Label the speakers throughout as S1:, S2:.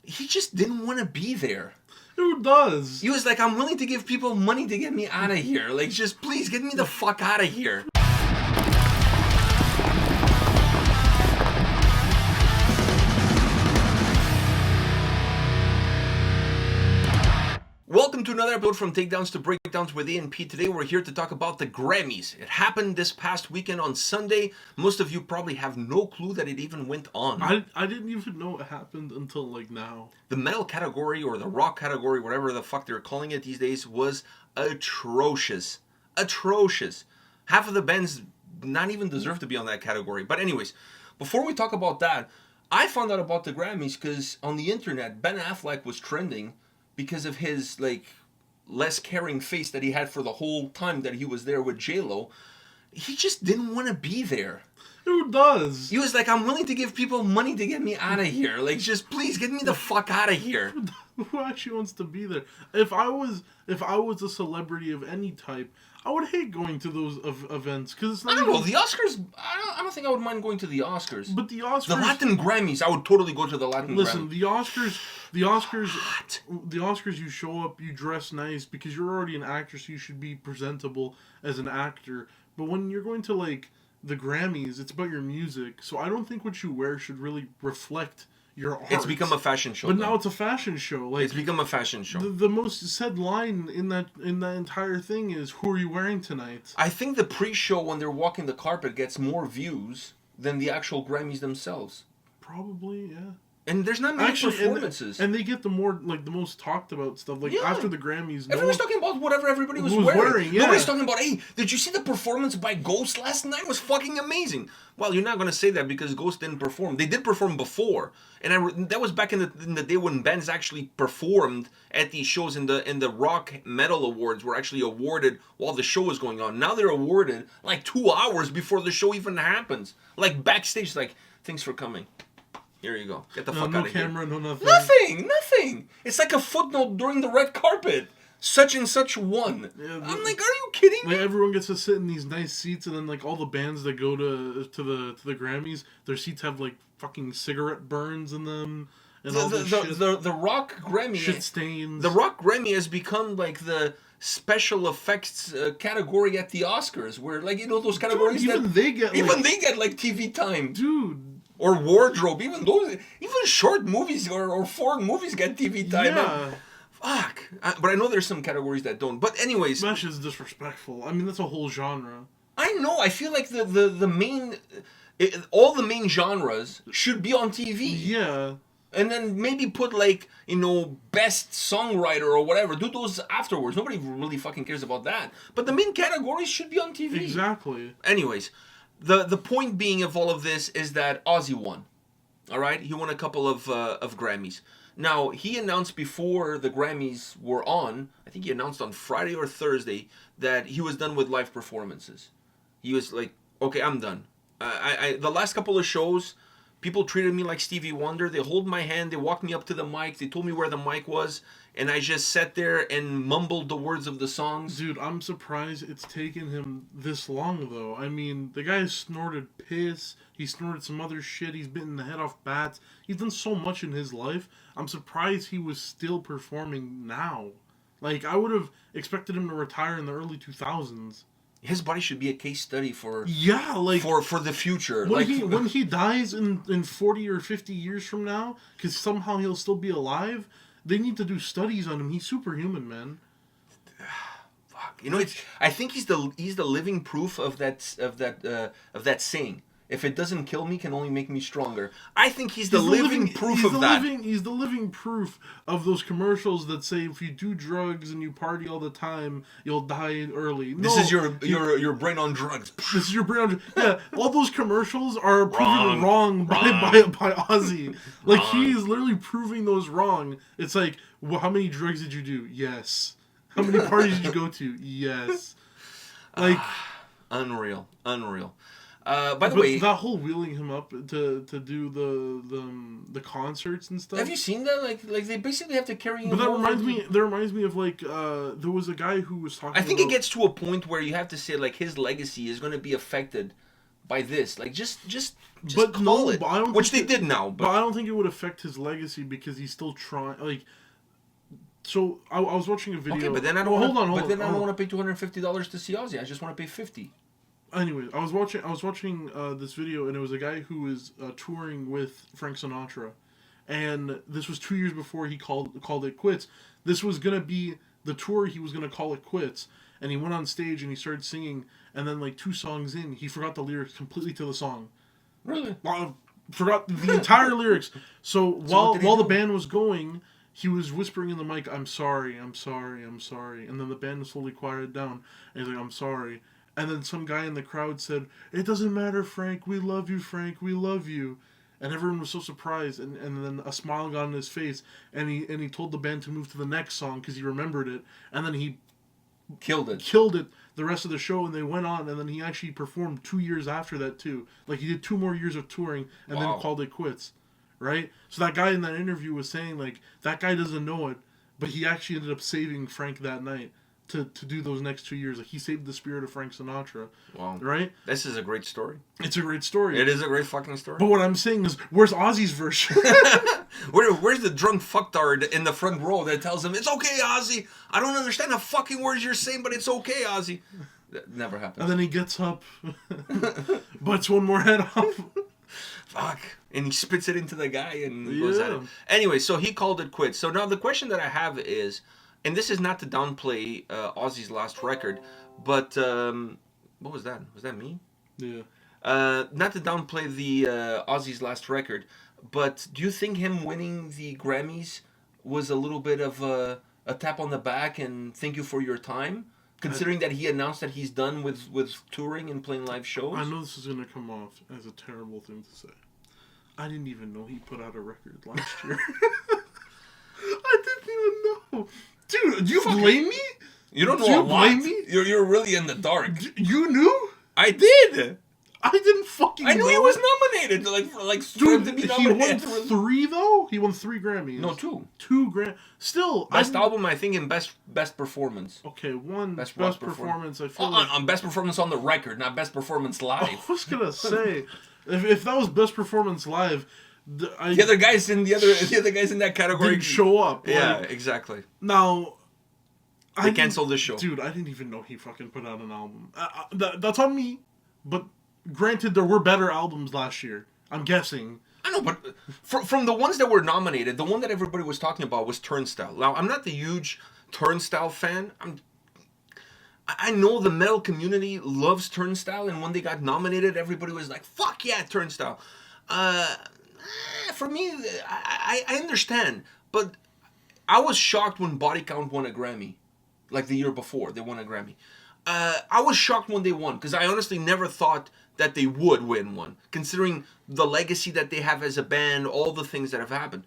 S1: he just didn't want to be there.
S2: Who does?
S1: He was like, I'm willing to give people money to get me out of here. Like, just please get me the fuck out of here. Welcome to another episode from Takedowns to Breakdowns with A&P. Today we're here to talk about the Grammys. It happened this past weekend on Sunday. Most of you probably have no clue that it even went on.
S2: I didn't even know it happened until like now.
S1: The metal category or the rock category, whatever the fuck they're calling it these days, was atrocious. Atrocious. Half of the bands not even deserve to be on that category. But anyways, before we talk about that, I found out about the Grammys because on the internet, Ben Affleck was trending because of his, like, less caring face that he had for the whole time that he was there with J-Lo. He just didn't want to be there.
S2: Who does?
S1: He was like, I'm willing to give people money to get me out of here. Like, just please get me the fuck out of here.
S2: Who actually wants to be there? If I was a celebrity of any type, I would hate going to those events because it's not.
S1: I don't know, the Oscars. I don't think I would mind going to the Oscars.
S2: But the Oscars,
S1: the Latin Grammys, I would totally go to the Latin.
S2: Listen,
S1: Grammys.
S2: the Oscars. You show up, you dress nice because you're already an actor, so you should be presentable as an actor. But when you're going to like the Grammys, it's about your music. So I don't think what you wear should really reflect your art.
S1: It's become a fashion show.
S2: But now it's a fashion show. Like,
S1: it's become a fashion show.
S2: The most said line in that entire thing is, "Who are you wearing tonight?"
S1: I think the pre-show when they're walking the carpet gets more views than the actual Grammys themselves.
S2: Probably, yeah.
S1: And there's not many performances.
S2: And they get the most talked about stuff. Like, after the Grammys,
S1: everyone's talking about whatever everybody was wearing.
S2: Yeah.
S1: Nobody's talking about, hey, did you see the performance by Ghost last night? It was fucking amazing. Well, you're not going to say that because Ghost didn't perform. They did perform before. And that was back in the day when bands actually performed at these shows, and the Rock Metal Awards were actually awarded while the show was going on. Now they're awarded like 2 hours before the show even happens. Like backstage, like, thanks for coming. Here you go. Get the fuck out of here.
S2: No camera, no nothing.
S1: Nothing. It's like a footnote during the red carpet. Such and such won. Yeah, I'm like, are you kidding me?
S2: Like, everyone gets to sit in these nice seats, and then like all the bands that go to the Grammys, their seats have like fucking cigarette burns in them and all this shit.
S1: The Rock Grammy
S2: shit stains.
S1: The Rock Grammy has become like the special effects category at the Oscars, where like those categories.
S2: Dude, they get
S1: like TV time,
S2: dude.
S1: Or wardrobe, even short movies or foreign movies get TV time.
S2: Yeah.
S1: Fuck. But I know there's some categories that don't. But anyways,
S2: Smash is disrespectful. I mean, that's a whole genre.
S1: I know. I feel like the main, all the main genres should be on TV.
S2: Yeah. And
S1: then maybe put like, best songwriter or whatever. Do those afterwards. Nobody really fucking cares about that. But the main categories should be on TV.
S2: Exactly.
S1: Anyways. The point being of all of this is that Ozzy won. All right? He won a couple of Grammys. Now, he announced before the Grammys were on, I think he announced on Friday or Thursday, that he was done with live performances. He was like, okay, I'm done. The last couple of shows, people treated me like Stevie Wonder. They hold my hand. They walked me up to the mic. They told me where the mic was. And I just sat there and mumbled the words of the songs.
S2: Dude, I'm surprised it's taken him this long, though. I mean, the guy snorted piss. He snorted some other shit. He's bitten the head off bats. He's done so much in his life. I'm surprised he was still performing now. Like, I would have expected him to retire in the early 2000s.
S1: His body should be a case study for for the future.
S2: When he dies in 40 or 50 years from now, because somehow he'll still be alive, they need to do studies on him. He's superhuman, man.
S1: Fuck. I think he's the living proof of that saying. If it doesn't kill me, it can only make me stronger. I think he's the living proof of that.
S2: He's the living proof of those commercials that say if you do drugs and you party all the time, you'll die early.
S1: This is your brain on drugs.
S2: This is your brain on drugs. Yeah, all those commercials are proven wrong by Ozzy. Like, he's literally proving those wrong. It's like, well, how many drugs did you do? Yes. How many parties did you go to? Yes. Like,
S1: unreal. By the way,
S2: that whole wheeling him up to do the concerts and stuff.
S1: Have you seen that? Like they basically have to carry him.
S2: But that reminds me of like there was a guy who was talking.
S1: I think it gets to a point where you have to say like his legacy is going to be affected by this. Like, just
S2: But
S1: call
S2: no,
S1: it.
S2: but I don't
S1: Which they
S2: think
S1: did now.
S2: But I don't think it would affect his legacy because he's still trying. Like, so I was watching a video.
S1: Okay, but then I don't.
S2: Well,
S1: Hold on.
S2: hold
S1: But then I
S2: on.
S1: don't want to pay $250 to see Ozzy. I just want to pay $50.
S2: Anyways, I was watching this video, and it was a guy who was touring with Frank Sinatra, and this was 2 years before he called it quits. This was gonna be the tour he was gonna call it quits, and he went on stage and he started singing, and then like 2 songs in, he forgot the lyrics completely to the song.
S1: Really?
S2: Forgot the entire lyrics. So while the band was going, he was whispering in the mic, "I'm sorry, I'm sorry, I'm sorry," and then the band slowly quieted down, and he's like, "I'm sorry." And then some guy in the crowd said, "It doesn't matter, Frank. We love you, Frank. We love you." And everyone was so surprised. And then a smile got on his face. And he told the band to move to the next song because he remembered it. And then he
S1: Killed it
S2: the rest of the show. And they went on. And then he actually performed 2 years after that, too. Like, he did 2 more years of touring and then called it quits. Right? So that guy in that interview was saying, like, that guy doesn't know it. But he actually ended up saving Frank that night. To do those next 2 years. Like, he saved the spirit of Frank Sinatra.
S1: Wow.
S2: Right?
S1: This is a great story.
S2: It's a great story.
S1: It is a great fucking story.
S2: But what I'm saying is, where's Ozzy's version?
S1: Where's the drunk fucktard in the front row that tells him, "It's okay, Ozzy. I don't understand the fucking words you're saying, but it's okay, Ozzy." That never happens.
S2: And then he gets up, butts one more head off.
S1: Fuck. And he spits it into the guy and goes at it. Anyway, so he called it quits. So now the question that I have is, and this is not to downplay Ozzy's last record, but what was that? Was that me?
S2: Yeah.
S1: Not to downplay the Ozzy's last record, but do you think him winning the Grammys was a little bit of a tap on the back and thank you for your time? Considering that he announced that he's done with touring and playing live shows?
S2: I know this is going to come off as a terrible thing to say. I didn't even know he put out a record last year. I didn't even know. Dude, do you blame me?
S1: You don't know
S2: do you
S1: a lot.
S2: Blame me?
S1: You're really in the dark.
S2: You knew?
S1: I did.
S2: I didn't fucking know.
S1: I knew he was nominated.
S2: Dude, he won 3 though? He won 3 Grammys.
S1: No, 2.
S2: 2 Grammys. Still.
S1: Best album, I think, and best performance.
S2: Okay, best performance. I feel
S1: on best performance on the record, not best performance live.
S2: I was gonna say, if that was best performance live,
S1: the other guys in that category
S2: didn't show up.
S1: Yeah, exactly.
S2: Now,
S1: they canceled the show.
S2: Dude, I didn't even know he fucking put out an album. That's on me. But granted, there were better albums last year. I'm guessing.
S1: I know, but from the ones that were nominated, the one that everybody was talking about was Turnstile. Now, I'm not the huge Turnstile fan. I know the metal community loves Turnstile, and when they got nominated, everybody was like, "Fuck yeah, Turnstile." For me, I understand, but I was shocked when Body Count won a Grammy, like the year before they won a Grammy. I was shocked when they won, because I honestly never thought that they would win one, considering the legacy that they have as a band, all the things that have happened.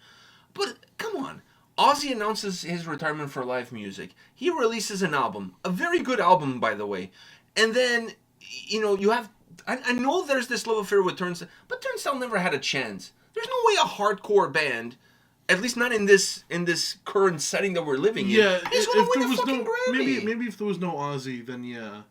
S1: But come on, Ozzy announces his retirement for live music. He releases an album, a very good album, by the way, and then you have. I know there's this love affair with Turnstile, but Turnstile never had a chance. There's no way a hardcore band, at least not in this current setting that we're living in, is going to win a fucking Grammy.
S2: Maybe if there was no Ozzy, then yeah.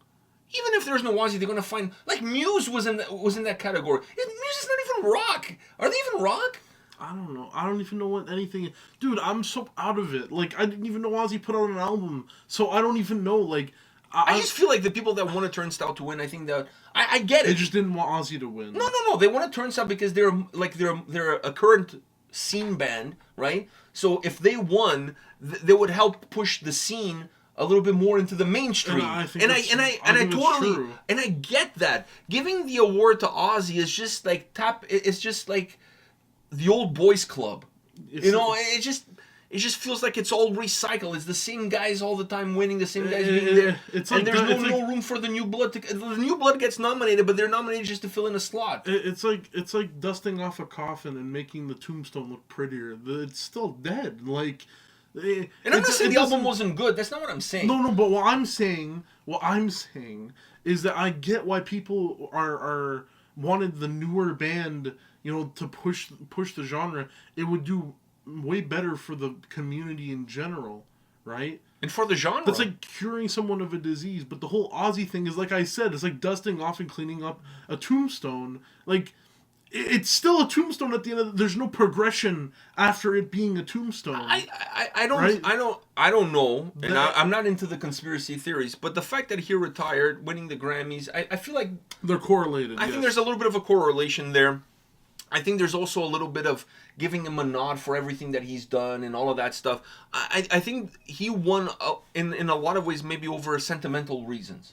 S1: Even if there's no Ozzy, they're going to find, like, Muse was in that category. Muse is not even rock. Are they even rock?
S2: I don't know. I don't even know what anything. Dude, I'm so out of it. Like, I didn't even know Ozzy put out an album, so I don't even know. Like,
S1: I just feel like the people that want a Turnstile to win, I think that I get it.
S2: They just didn't want Ozzy to win.
S1: No. They want a Turnstile because they're a current scene band, right? So if they won, they would help push the scene a little bit more into the mainstream. And I get that. Giving the award to Ozzy is just like it's just like the old boys club. It just feels like it's all recycled. It's the same guys all the time winning, the same guys being there. And there's no room for the new blood. The new blood gets nominated, but they're nominated just to fill in a slot.
S2: It's like dusting off a coffin and making the tombstone look prettier. It's still dead. Like,
S1: and I'm not saying the album wasn't good. That's not what I'm saying.
S2: No. But what I'm saying is that I get why people are wanted the newer band, to push the genre. It would do way better for the community in general, right?
S1: And for the genre.
S2: That's like curing someone of a disease. But the whole Ozzy thing is, like I said, it's like dusting off and cleaning up a tombstone. Like, it's still a tombstone at the end of there's no progression after it being a tombstone.
S1: I don't
S2: Right?
S1: I don't know, and I'm not into the conspiracy theories, but the fact that he retired, winning the Grammys, I feel like
S2: They're correlated.
S1: I think there's a little bit of a correlation there. I think there's also a little bit of giving him a nod for everything that he's done and all of that stuff. I think he won in a lot of ways maybe over sentimental reasons.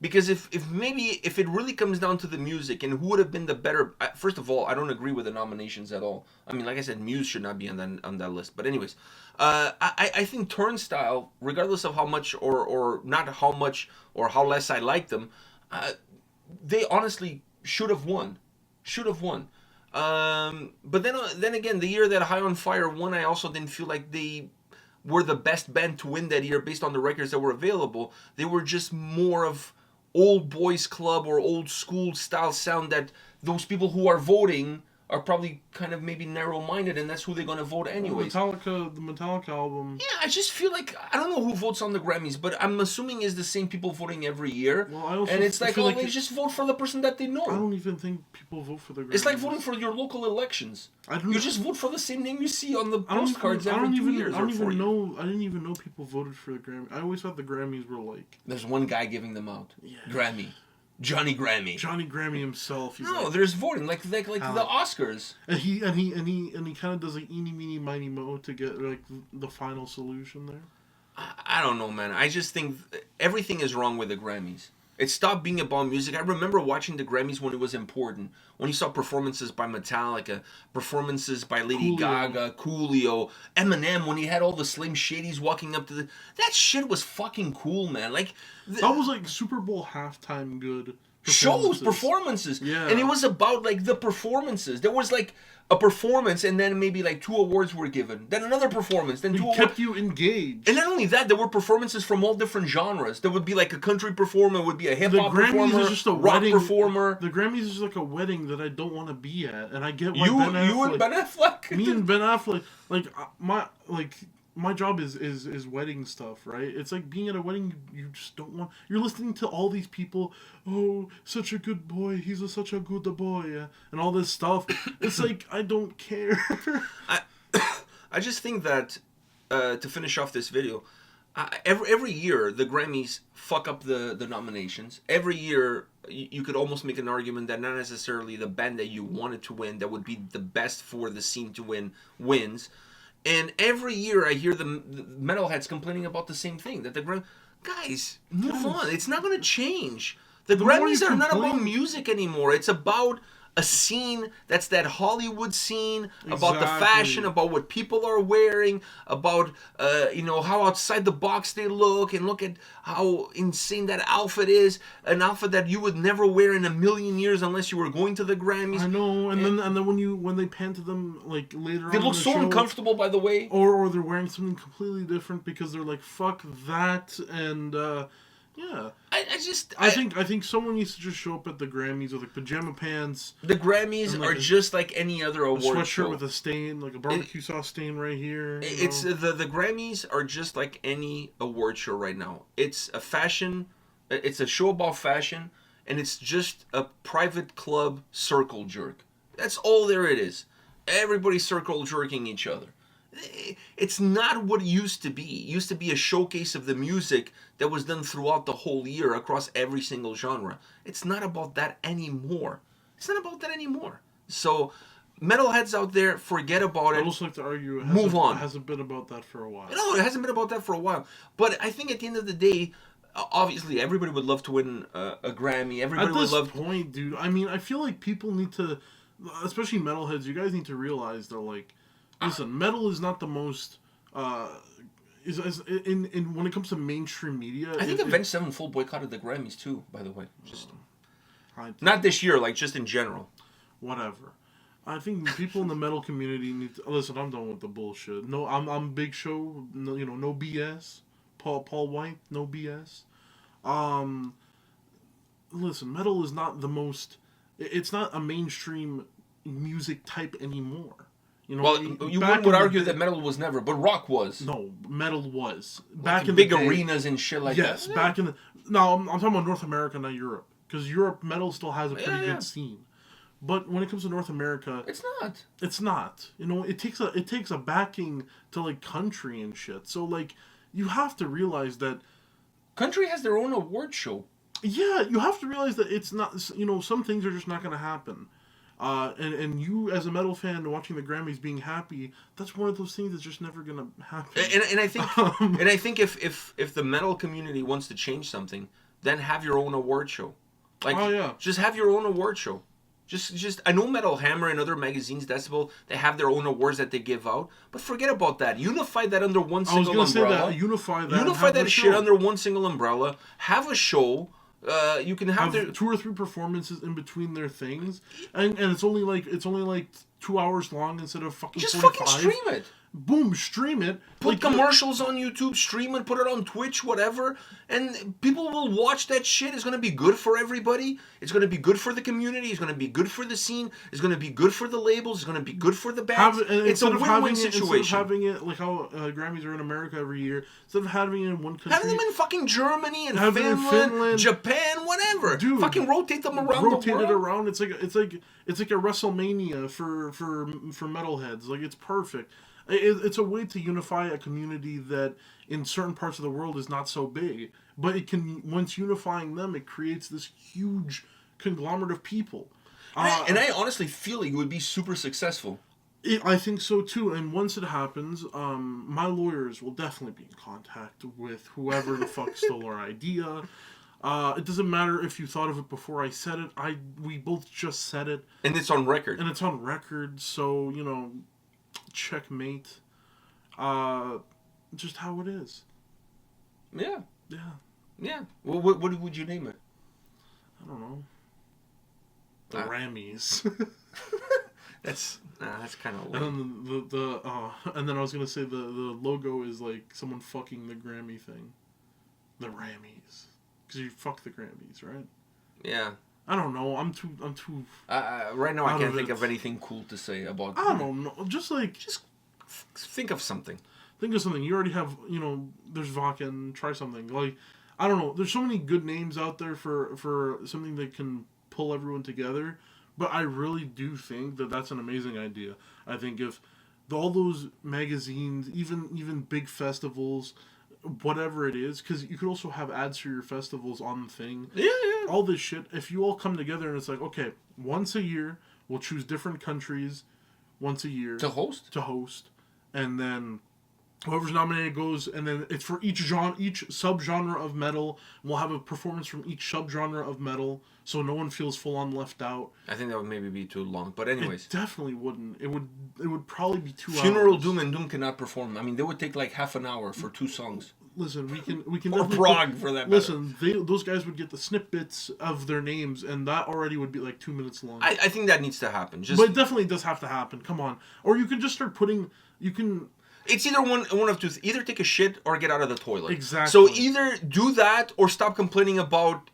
S1: Because if it really comes down to the music and who would have been the better... First of all, I don't agree with the nominations at all. I mean, like I said, Muse should not be on that list. But anyways, I think Turnstile, regardless of how much or not how much or how less I like them, they honestly should have won. Should have won. But then again, the year that High on Fire won, I also didn't feel like they were the best band to win that year based on the records that were available. They were just more of old boys club or old school style sound that those people who are voting are probably kind of maybe narrow-minded, and that's who they're going to vote anyways.
S2: The Metallica album.
S1: Yeah, I just feel like, I don't know who votes on the Grammys, but I'm assuming it's the same people voting every year.
S2: Well, I also
S1: and it's like,
S2: feel like
S1: they just vote for the person that they know.
S2: I don't even think people vote for the Grammys.
S1: It's like voting for your local elections. You just vote for the same name you see on the postcards every 2 years.
S2: I didn't even know people voted for the Grammy. I always thought the Grammys were like...
S1: There's one guy giving them out. Yeah. Grammy. Johnny Grammy.
S2: Johnny Grammy himself.
S1: No, there's voting like the Oscars.
S2: And he kind of does like eeny meeny miny mo to get like the final solution there.
S1: I don't know, man. I just think everything is wrong with the Grammys. It stopped being about music. I remember watching the Grammys when it was important. When you saw performances by Metallica, performances by Lady Gaga, Coolio, Eminem, when he had all the Slim Shadys walking up to the... That shit was fucking cool, man. Like...
S2: That was like Super Bowl halftime good.
S1: Performances.
S2: Yeah.
S1: And it was about like the performances. There was like a performance and then maybe like 2 awards were given. Then another performance. Then 2 awards.
S2: Kept you engaged.
S1: And not only that, there were performances from all different genres. There would be like a country performer, would be a hip hop performer,
S2: is just a
S1: rock
S2: wedding,
S1: performer.
S2: The Grammys is just like a wedding that I don't want to be at, and I get why
S1: You and Ben Affleck.
S2: Me and Ben Affleck, my job is wedding stuff, right? It's like being at a wedding, you just don't want... You're listening to all these people, oh, such a good boy, he's such a good boy, and all this stuff. It's like, I don't care.
S1: I just think that, to finish off this video, every year the Grammys fuck up the nominations. Every year you could almost make an argument that not necessarily the band that you wanted to win, that would be the best for the scene to win, wins. And every year I hear the metalheads complaining about the same thing, that the Grammys... Guys, move on. It's not going to change. The Grammys are not about music anymore. It's about a scene that's that Hollywood scene, about the fashion, about what people are wearing, about how outside the box they look, and look at how insane that outfit is, an outfit that you would never wear in a million years unless you were going to the Grammys.
S2: I know, and then when they pan to them like later on,
S1: they look so uncomfortable, by the way.
S2: Or they're wearing something completely different because they're like, fuck that, and yeah. I think someone needs to just show up at the Grammys with like pajama pants.
S1: The Grammys are just like any other award show.
S2: A sweatshirt with a stain, like a barbecue sauce stain right here.
S1: It's the Grammys are just like any award show right now. It's a fashion, it's a show about fashion, and it's just a private club circle jerk. That's all there it is. Everybody circle jerking each other. It's not what it used to be. It used to be a showcase of the music that was done throughout the whole year across every single genre. It's not about that anymore. So, metalheads out there, forget about it.
S2: I'd also like to argue
S1: move on.
S2: It hasn't been about that for a while.
S1: No, it hasn't been about that for a while. But I think at the end of the day, obviously everybody would love to win a Grammy. Everybody would love...
S2: At this point, dude, I mean, I feel like people need to, especially metalheads, you guys need to realize they're like, listen, metal is not the most... when it comes to mainstream media...
S1: I think Avenged Sevenfold boycotted the Grammys too, by the way. Not this year, like just in general.
S2: Whatever. I think people in the metal community need to... Listen, I'm done with the bullshit. No, I'm Big Show, no BS. Paul White, no BS. Listen, metal is not the most... It's not a mainstream music type anymore. You know,
S1: Well, you
S2: back
S1: would
S2: in the
S1: argue
S2: day-
S1: that metal was never, but rock was.
S2: No, metal was
S1: Like
S2: back in
S1: big
S2: the day,
S1: arenas and shit like that.
S2: yes, back in the. No, I'm talking about North America, not Europe, because Europe metal still has a pretty
S1: Yeah.
S2: good scene. But when it comes to North America,
S1: It's not.
S2: it's not. You know, it takes a backing to like country and shit. So like, you have to realize that.
S1: Country has their own award show.
S2: Yeah, you have to realize that it's not. You know, some things are just not going to happen. And you as a metal fan watching the Grammys being happy, that's one of those things that's just never gonna happen.
S1: And I think and I think if the metal community wants to change something, then have your own award show. Like,
S2: Oh, yeah.
S1: just have your own award show. Just I know Metal Hammer and other magazines, Decibel, they have their own awards that they give out, but forget about that. Unify that under one
S2: I was
S1: single
S2: gonna
S1: umbrella.
S2: say that. Unify that.
S1: Unify
S2: have
S1: that
S2: a
S1: shit
S2: show.
S1: under one single umbrella. Have a show. You can have,
S2: Have 2 or 3 performances in between their things, and it's only like 2 hours long instead of fucking.
S1: just
S2: 45.
S1: fucking stream it.
S2: Boom, stream it.
S1: Put
S2: Like,
S1: commercials on YouTube, stream it, put it on Twitch, whatever, and people will watch that shit. It's gonna be good for everybody. It's gonna be good for the community. It's gonna be good for the scene. It's gonna be good for the labels. It's gonna be good for the bands. It's a win-win situation.
S2: Instead of having it like how Grammys are in America every year, instead of having it in one country,
S1: Have them in fucking Germany and
S2: Have it in
S1: Finland,
S2: Finland.
S1: Japan, whatever.
S2: Dude,
S1: fucking rotate them around
S2: rotate
S1: the world.
S2: it around. It's like a WrestleMania for metalheads. Like, it's perfect. It's a way to unify a community that in certain parts of the world is not so big, but it can, once unifying them, it creates this huge conglomerate of people.
S1: And I honestly feel like it would be super successful.
S2: I think so too. And once it happens, my lawyers will definitely be in contact with whoever the fuck stole our idea. It doesn't matter if you thought of it before I said it. We both just said it,
S1: And it's on record.
S2: and it's on record. So, you know, checkmate. Just how it is.
S1: Yeah.
S2: Yeah.
S1: Yeah. Well, what would you name it?
S2: I don't know. The
S1: Ah.
S2: Grammys.
S1: That's kind of
S2: And
S1: lame.
S2: then and then I was gonna say the logo is like someone fucking the Grammy thing. The Grammys. Because you fuck the Grammys, right?
S1: Yeah.
S2: I don't know. I'm too.
S1: Right now, I
S2: Out
S1: can't
S2: of
S1: think
S2: it.
S1: of anything cool to say about.
S2: I don't know. Just
S1: Think of something.
S2: think of something. You already have. You know, there's Vakken. Try something. Like, I don't know. There's so many good names out there for something that can pull everyone together. But I really do think that that's an amazing idea. I think if all those magazines, even big festivals, whatever it is, because you could also have ads for your festivals on the thing.
S1: Yeah.
S2: All this shit, if you all come together and it's like, okay, once a year, we'll choose different countries once a year
S1: To host.
S2: and then whoever's nominated goes, and then it's for each subgenre of metal. We'll have a performance from each subgenre of metal, so no one feels full on left out.
S1: I think that would maybe be too long. But anyways.
S2: It definitely wouldn't. It would probably be 2
S1: Funeral
S2: hours.
S1: Doom and Doom cannot perform. I mean, they would take like half an hour for 2 songs.
S2: Listen, we can
S1: Or
S2: definitely
S1: Prague, for that matter.
S2: Listen, those guys would get the snippets of their names, and that already would be like 2 minutes long.
S1: I think that needs to happen. Just
S2: But it definitely does have to happen. Come on, or you can just start putting. You can.
S1: it's either one of two. Either take a shit or get out of the toilet.
S2: Exactly.
S1: So either do that or stop complaining about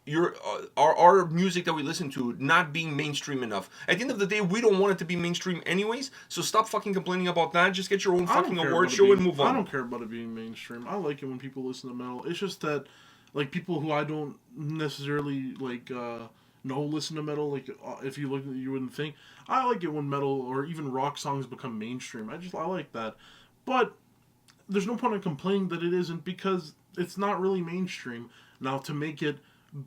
S1: our music that we listen to not being mainstream enough. At the end of the day, we don't want it to be mainstream anyways. So stop fucking complaining about that. Just get your own
S2: I don't
S1: fucking
S2: care
S1: award
S2: about it
S1: show
S2: being-
S1: and move on.
S2: I don't care about it being mainstream. I like it when people listen to metal. It's just that, like, people who I don't necessarily like know listen to metal. Like, if you look, you wouldn't think. I like it when metal or even rock songs become mainstream. I like that. But there's no point in complaining that it isn't, because it's not really mainstream. Now, to make it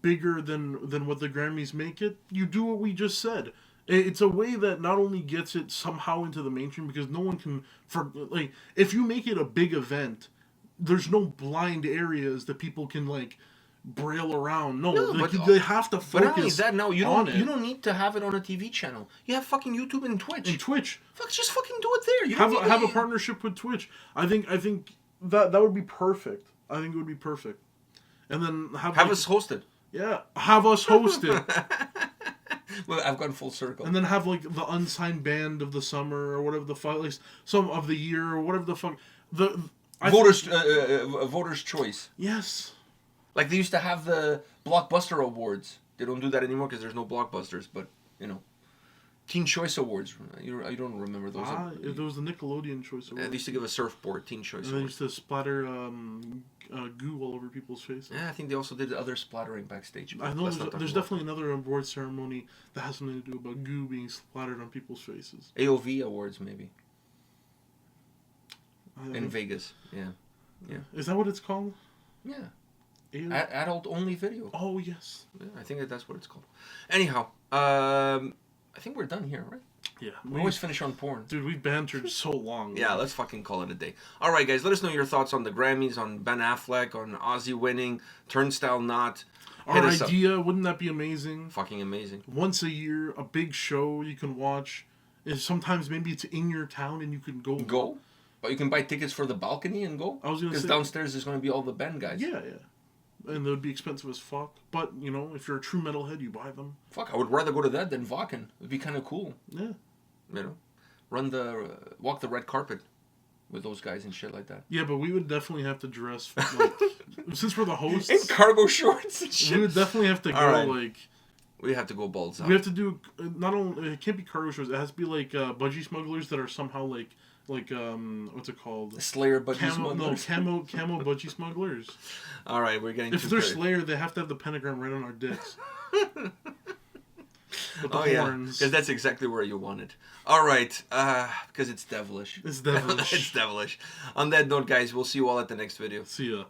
S2: bigger than what the Grammys make it, you do what we just said. It's a way that not only gets it somehow into the mainstream, because no one can if you make it a big event, there's no blind areas that people can like braille around. No,
S1: but
S2: they have to focus.
S1: But not only that, no, you
S2: on
S1: don't.
S2: it.
S1: You don't need to have it on a TV channel. You have fucking YouTube and Twitch.
S2: And Twitch.
S1: Just fucking do it there. You don't need
S2: Have a
S1: to-
S2: partnership with Twitch. I think that would be perfect. I think it would be perfect. And then have
S1: us hosted.
S2: Yeah, have us host it.
S1: Well, I've gone full circle.
S2: And then have like the unsigned band of the summer or whatever the fuck, like some of the year or whatever the fuck.
S1: Voters' choice.
S2: Yes.
S1: Like they used to have the Blockbuster Awards. They don't do that anymore because there's no blockbusters. But Teen Choice Awards. You don't remember those?
S2: There was the Nickelodeon Choice Awards.
S1: Yeah, they used to give a surfboard, Teen Choice
S2: And they
S1: Awards.
S2: used to splatter goo all over people's faces.
S1: Yeah, I think they also did other splattering backstage.
S2: I know there's definitely another award ceremony that has something to do about goo being splattered on people's faces.
S1: AOV Awards, maybe. In Vegas, yeah.
S2: Is that what it's called?
S1: Yeah. Adult-only video.
S2: Oh, yes.
S1: Yeah, I think that's what it's called. Anyhow, I think we're done here, right?
S2: Yeah.
S1: We always finish on porn.
S2: Dude, we bantered so long.
S1: Yeah, let's fucking call it a day. All right, guys, let us know your thoughts on the Grammys, on Ben Affleck, on Ozzy winning, Turnstile not.
S2: Our idea, wouldn't that be amazing?
S1: Fucking amazing.
S2: Once a year, a big show you can watch. Sometimes maybe it's in your town and you can go.
S1: Go? But you can buy tickets for the balcony and go?
S2: I was going to say.
S1: Because downstairs is going to be all the Ben guys.
S2: Yeah. And they would be expensive as fuck. But, if you're a true metalhead, you buy them.
S1: Fuck, I would rather go to that than Wacken. It'd be kind of cool.
S2: Yeah.
S1: Walk the red carpet with those guys and shit like that.
S2: Yeah, but we would definitely have to dress, since we're the hosts.
S1: In cargo shorts and shit.
S2: We would definitely have to go,
S1: We have to go balls out.
S2: We have to do, not only, it can't be cargo shorts, it has to be, budgie smugglers that are somehow, what's it called?
S1: Slayer budgie smugglers?
S2: No, camo budgie smugglers.
S1: All right, we're getting
S2: If they're Slayer, they have to have the pentagram right on our dicks. With the horns.
S1: Because that's exactly where you want it. All right, because it's devilish.
S2: It's devilish.
S1: It's devilish. On that note, guys, we'll see you all at the next video.
S2: See ya.